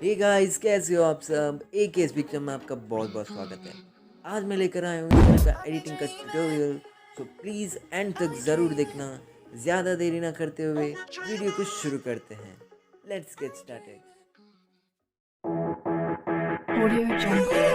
Hey guys, कैसे हो आप सब। एक इस पिक्चर में आपका बहुत बहुत स्वागत है। आज मैं लेकर आया हूँ इस तरह का एडिटिंग का ट्यूटोरियल। सो प्लीज़ एंड तक ज़रूर देखना। ज़्यादा देरी ना करते हुए वीडियो को शुरू करते हैं। Let's get started. Audio Jungle.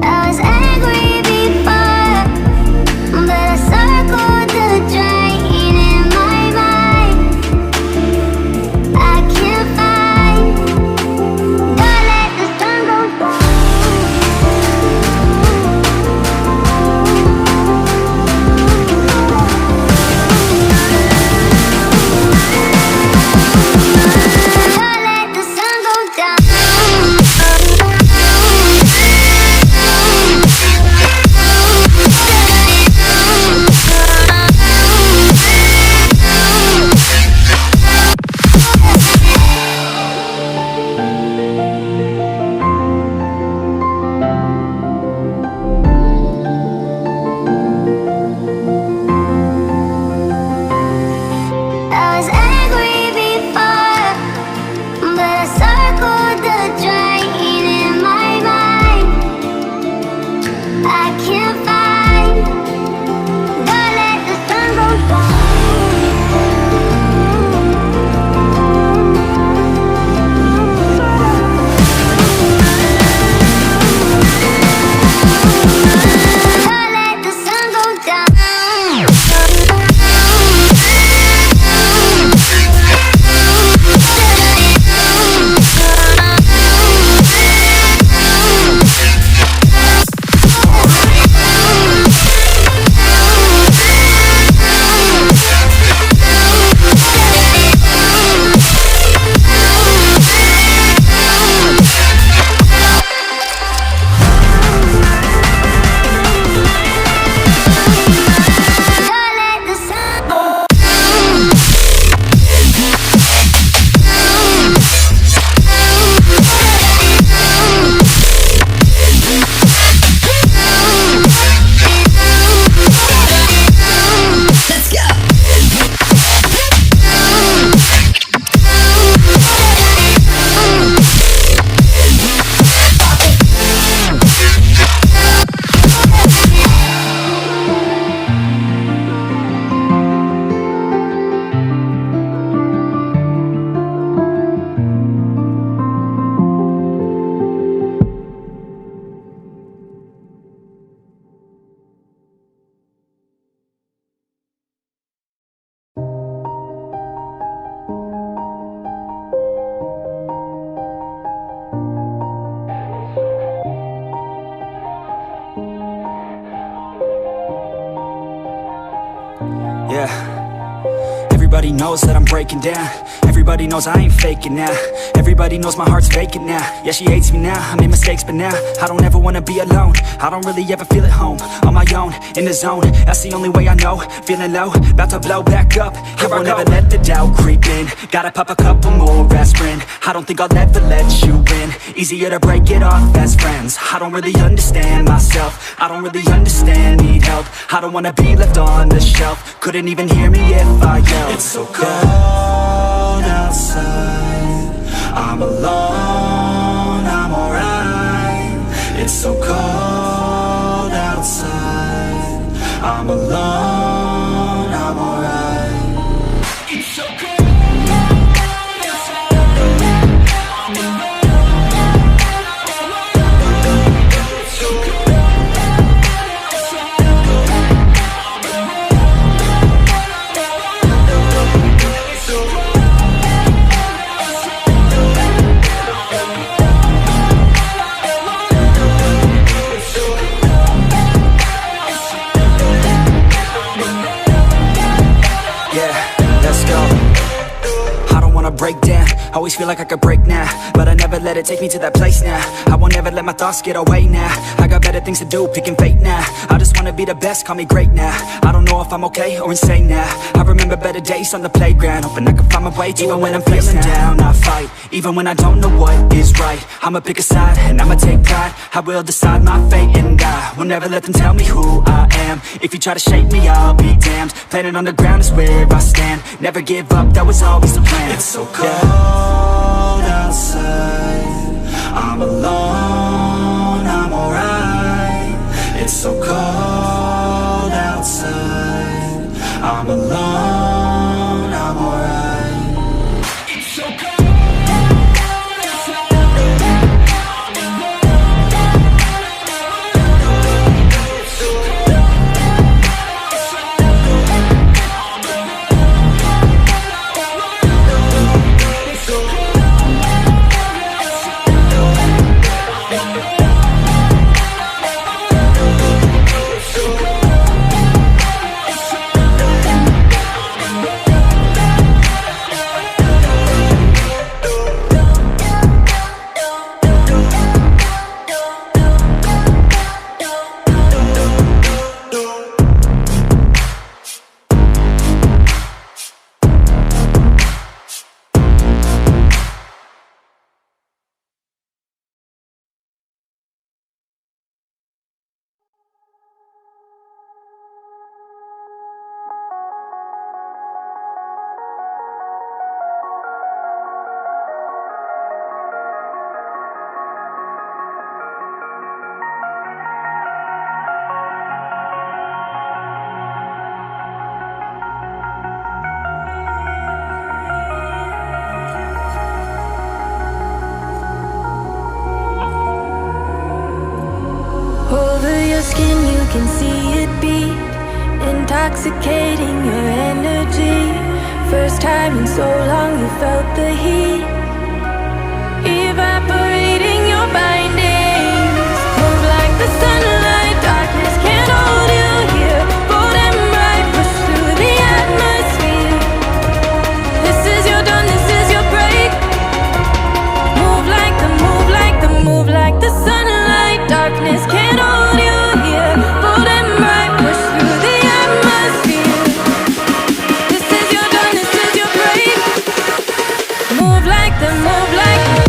I was angry before, but I circled the drain in my mind. I can't find. Don't let the sun go down. Don't let the sun go down. I was angry before, but I circled the drain in my mind. I can't find. Don't let the sun go down. Don't let the sun go down. Don't let the sun go Yeah. Everybody knows that I'm breaking down. Everybody knows I ain't faking now. Everybody knows my heart's vacant now. Yeah, she hates me now, I made mistakes, but now I don't ever wanna be alone. I don't really ever feel at home. On my own, in the zone, that's the only way I know. Feeling low, about to blow back up. I won't ever let the doubt creep in. Gotta pop a couple more aspirin. I don't think I'll ever let you in. Easier to break it off best friends. I don't really understand myself. I don't really understand, need help. I don't wanna be left on the shelf. Couldn't even hear me if I yelled. It's so cold outside, I'm alone, I'm alright. It's so cold outside, I'm alone, I'm alright. It's so cold outside, I'm alone, it's so cold outside, I'm alone. wanna break down. Always feel like I could break now, but I never let it take me to that place now. I won't ever let my thoughts get away now. I got better things to do, picking fate now. I just wanna be the best, call me great now. I don't know if I'm okay or insane now. I remember better days on the playground, hoping I can find my way even when I'm feeling down. I fight, even when I don't know what is right. I'ma pick a side, and I'ma take pride. I will decide my fate, and I will never let them tell me who I am. If you try to shape me, I'll be damned. Planet on the ground is where I stand. Never give up, that was always the plan. It's so cold outside, I'm alone, I'm alright. It's so cold outside, I'm alone, I'm alright. It's so cold. Skin, you can see it beat, intoxicating your energy. First time in so long you felt the heat, evaporating your bindings. Move like the sunlight, darkness can't hold you here. Bold and bright, push through the atmosphere. This is your dawn, this is your break. Move like the, move like the, move like the sunlight, darkness can't hold you. Bold and bright, push through the atmosphere. This is your dawn, this is your break. Move like the, move like the.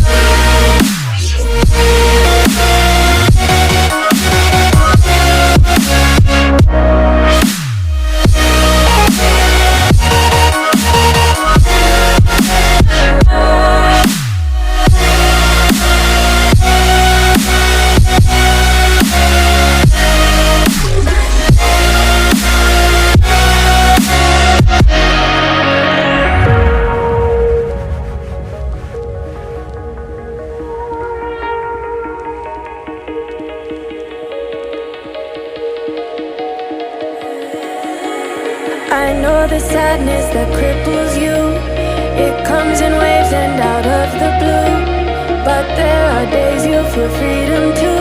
I know the sadness that cripples you. It comes in waves and out of the blue. But there are days you feel freedom too.